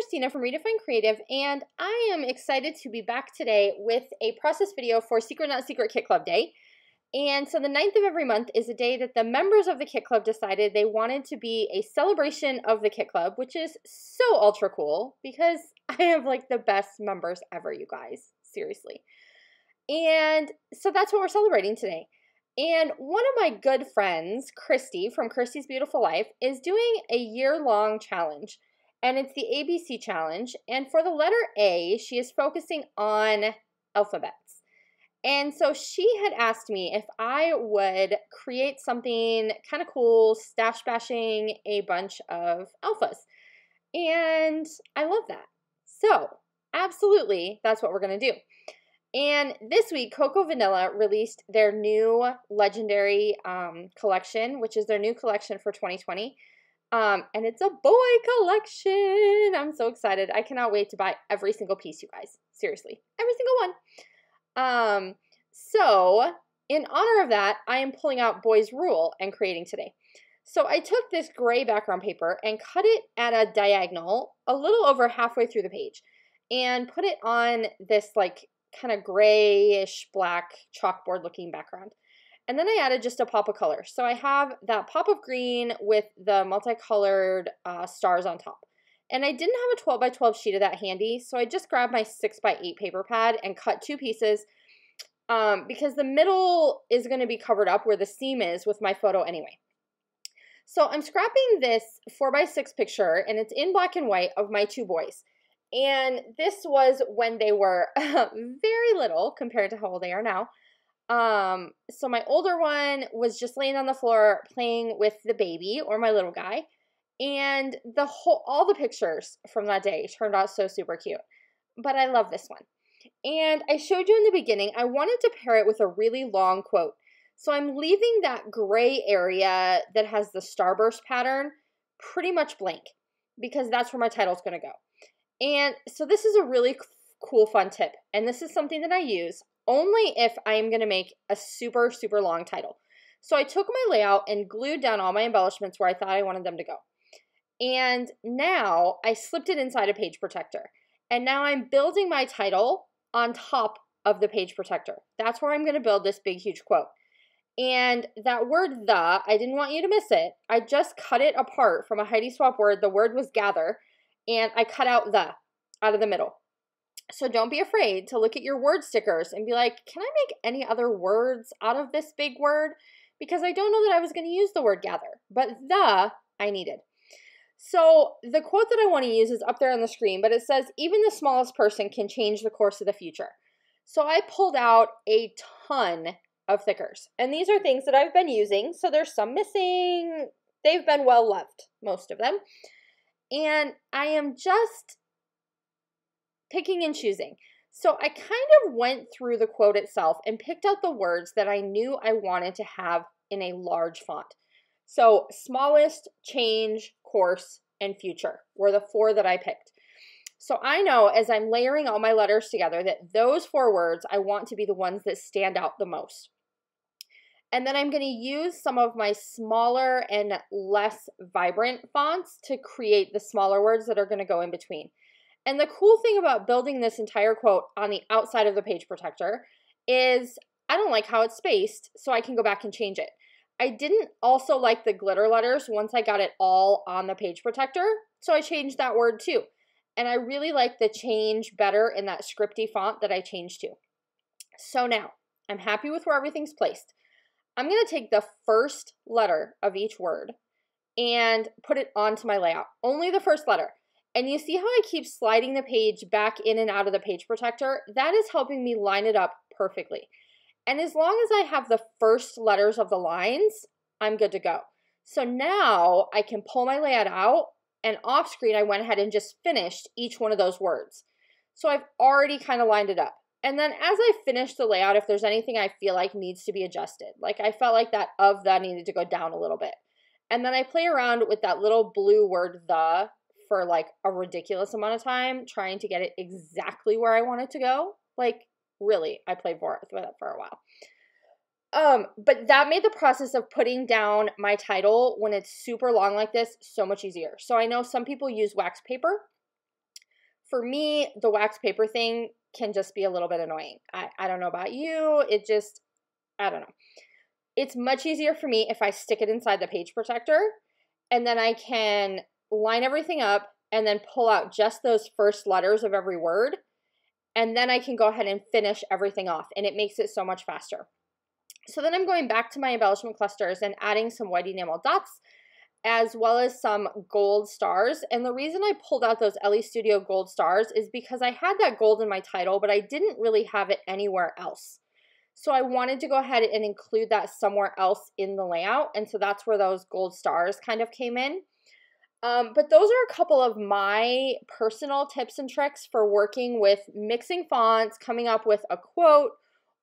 Christina from Redefine Creative, and I am excited to be back today with a process video for Secret Not Secret Kit Club Day. And so the 9th of every month is a day that the members of the Kit Club decided they wanted to be a celebration of the Kit Club, which is so ultra cool because I have like the best members ever, you guys, seriously. And so that's what we're celebrating today. And one of my good friends, Christy from Christy's Beautiful Life, is doing a year-long challenge. And it's the ABC challenge. And for the letter A, she is focusing on alphabets. And so she had asked me if I would create something kind of cool, stash bashing a bunch of alphas. And I love that. So absolutely, that's what we're going to do. And this week, Coco Vanilla released their new Legendary collection, which is their new collection for 2020. And it's a boy collection. I'm so excited. I cannot wait to buy every single piece, you guys. Seriously, every single one. So in honor of that, I am pulling out Boys Rule and creating today. So I took this gray background paper and cut it at a diagonal a little over halfway through the page and put it on this like kind of grayish black chalkboard looking background. And then I added just a pop of color. So I have that pop of green with the multicolored stars on top. And I didn't have a 12 by 12 sheet of that handy, so I just grabbed my 6 by 8 paper pad and cut 2 pieces because the middle is going to be covered up where the seam is with my photo anyway. So I'm scrapping this 4 by 6 picture, and it's in black and white of my 2 boys. And this was when they were very little compared to how old they are now. So my older one was just laying on the floor playing with the baby or my little guy. And all the pictures from that day turned out so super cute. But I love this one. And I showed you in the beginning, I wanted to pair it with a really long quote. So I'm leaving that gray area that has the starburst pattern pretty much blank because that's where my title's going to go. And so this is a really cool, fun tip. And this is something that I use only if I am going to make a super, super long title. So I took my layout and glued down all my embellishments where I thought I wanted them to go. And now I slipped it inside a page protector. And now I'm building my title on top of the page protector. That's where I'm going to build this big, huge quote. And that word the, I didn't want you to miss it. I just cut it apart from a Heidi Swapp word. The word was gather. And I cut out the out of the middle. So don't be afraid to look at your word stickers and be like, can I make any other words out of this big word? Because I don't know that I was going to use the word gather, but the I needed. So the quote that I want to use is up there on the screen, but it says, even the smallest person can change the course of the future. So I pulled out a ton of thickers, and these are things that I've been using. So there's some missing. They've been well loved, most of them. And I am just picking and choosing. So I kind of went through the quote itself and picked out the words that I knew I wanted to have in a large font. So smallest, change, course, and future were the 4 that I picked. So I know as I'm layering all my letters together that those 4 words I want to be the ones that stand out the most. And then I'm going to use some of my smaller and less vibrant fonts to create the smaller words that are going to go in between. And the cool thing about building this entire quote on the outside of the page protector is I don't like how it's spaced, so I can go back and change it. I didn't also like the glitter letters once I got it all on the page protector, so I changed that word too. And I really like the change better in that scripty font that I changed to. So now, I'm happy with where everything's placed. I'm going to take the first letter of each word and put it onto my layout. Only the first letter. And you see how I keep sliding the page back in and out of the page protector? That is helping me line it up perfectly. And as long as I have the first letters of the lines, I'm good to go. So now I can pull my layout out, and off screen I went ahead and just finished each one of those words. So I've already kind of lined it up. And then as I finish the layout, if there's anything I feel like needs to be adjusted, like I felt like that of the needed to go down a little bit. And then I play around with that little blue word the for like a ridiculous amount of time, trying to get it exactly where I want it to go. Like really, I played with it for a while. But that made the process of putting down my title when it's super long like this so much easier. So I know some people use wax paper. for me, the wax paper thing can just be a little bit annoying. I don't know about you. I don't know. It's much easier for me if I stick it inside the page protector, and then I can line everything up and then pull out just those first letters of every word. And then I can go ahead and finish everything off, and it makes it so much faster. So then I'm going back to my embellishment clusters and adding some white enamel dots, as well as some gold stars. And the reason I pulled out those LE Studio gold stars is because I had that gold in my title, but I didn't really have it anywhere else. So I wanted to go ahead and include that somewhere else in the layout. And so that's where those gold stars kind of came in. But those are a couple of my personal tips and tricks for working with mixing fonts, coming up with a quote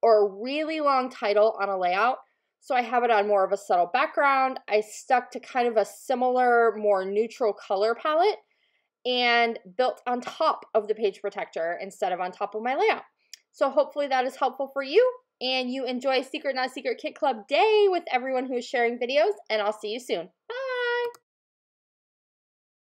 or a really long title on a layout. So I have it on more of a subtle background. I stuck to kind of a similar, more neutral color palette and built on top of the page protector instead of on top of my layout. So hopefully that is helpful for you, and you enjoy Secret Not Secret Kit Club Day with everyone who is sharing videos, and I'll see you soon.